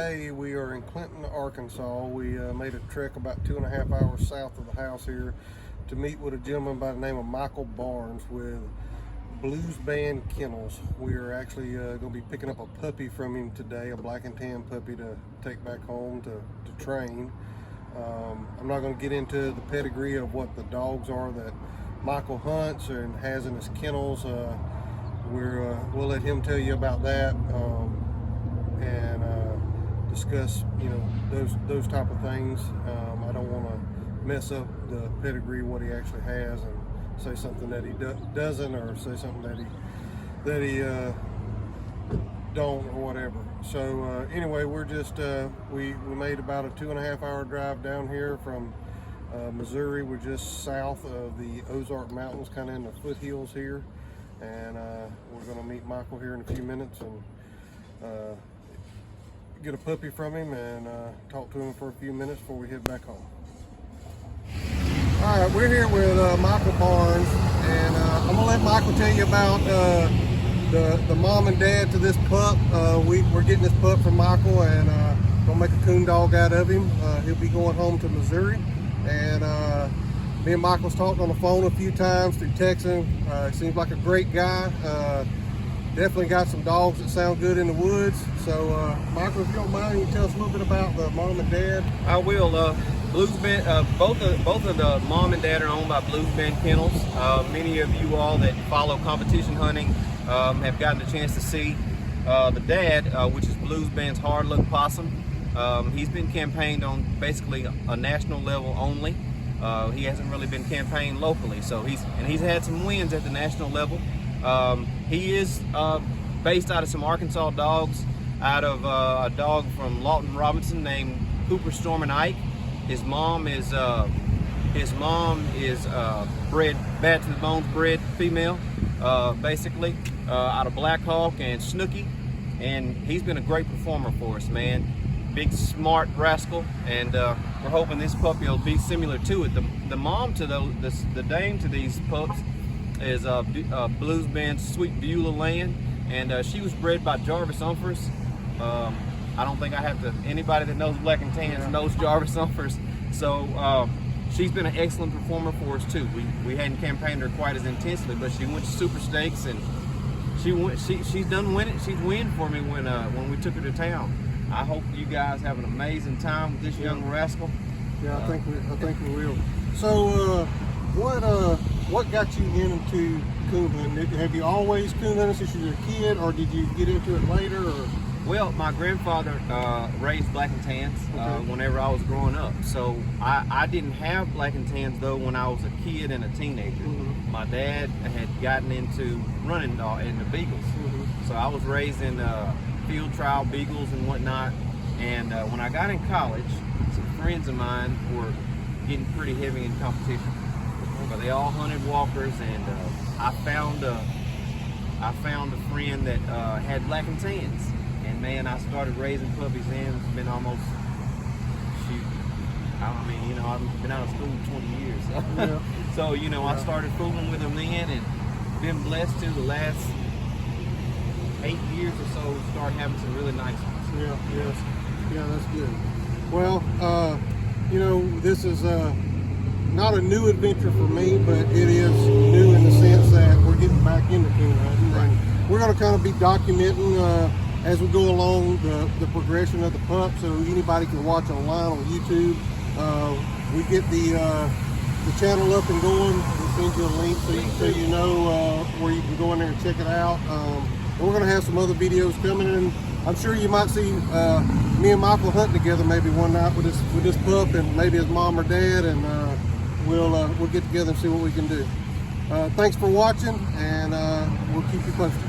today we are in Clinton, Arkansas. We made a trek about 2.5 hours south of the house here to meet with a gentleman by the name of Michael Barnes with Blues Band Kennels. We are actually going to be picking up a puppy from him today, a black and tan puppy to take back home to train. I'm not going to get into the pedigree of what the dogs are that Michael hunts and has in his kennels. We'll let him tell you about that and discuss, those type of things. I don't want to mess up the pedigree, what he actually has, and say something that he doesn't, or say something that he don't, or whatever. So anyway, we're just we made about a 2.5 hour drive down here from Missouri. We're just south of the Ozark Mountains, kind of in the foothills here, and we're going to meet Michael here in a few minutes and get a puppy from him and talk to him for a few minutes before we head back home. All right, we're here with Michael Barnes, and I'm gonna let Michael tell you about the mom and dad to this pup. We're getting this pup from Michael, and gonna make a coon dog out of him. He'll be going home to Missouri, and me and Michael's talked on the phone a few times through texting. Seems like a great guy. Definitely got some dogs that sound good in the woods. So Michael, if you don't mind, you tell us a little bit about the mom and dad. I will. Blues Band, both of the mom and dad are owned by Blues Band Kennels. Many of you all that follow competition hunting have gotten a chance to see the dad, which is Blues Band's Hard Luck Possum. He's been campaigned on basically a national level only. He hasn't really been campaigned locally, so he's had some wins at the national level. He is based out of some Arkansas dogs, out of a dog from Lawton Robinson named Cooper Storm and Ike. His mom is bred bad to the bones, bred female, basically out of Black Hawk and Snooky, and he's been a great performer for us, man. Big smart rascal, and we're hoping this puppy will be similar to it. The mom to the dame to these pups is Blues Band's Sweet Beulah Land, and she was bred by Jarvis Umphers. I don't think I have to, anybody that knows black and tans knows Jarvis Umphers. So she's been an excellent performer for us too. We hadn't campaigned her quite as intensely, but she went to Super Stakes, and she's done winning. She's win for me when we took her to town. I hope you guys have an amazing time with this young rascal. Yeah, I think we will. So what got you into coon hunting? Have you always coon hunted since you were a kid, or did you get into it later? Or? Well, my grandfather raised black and tans whenever I was growing up. So I didn't have black and tans though when I was a kid and a teenager. Mm-hmm. My dad had gotten into running in the beagles. Mm-hmm. So I was raised in field trial beagles and whatnot. And when I got in college, some friends of mine were getting pretty heavy in competition. But they all hunted walkers, and I found a friend that had black and tans. And man, I started raising puppies then. It's been almost, I've been out of school 20 years. Yeah. So, I started fooling with them then, and been blessed to the last 8 years or so start having some really nice ones. Yeah, that's good. Well, this is not a new adventure for me, but it is new in the sense that we're getting back into coon hunting. Right. And we're going to kind of be documenting as we go along the progression of the pup, so anybody can watch online on YouTube. We get the channel up and going. We'll send you a link so you know where you can go in there and check it out. We're going to have some other videos coming, and I'm sure you might see me and Michael hunting together maybe one night with this pup and maybe his mom or dad, and we'll get together and see what we can do. Thanks for watching, and we'll keep you posted.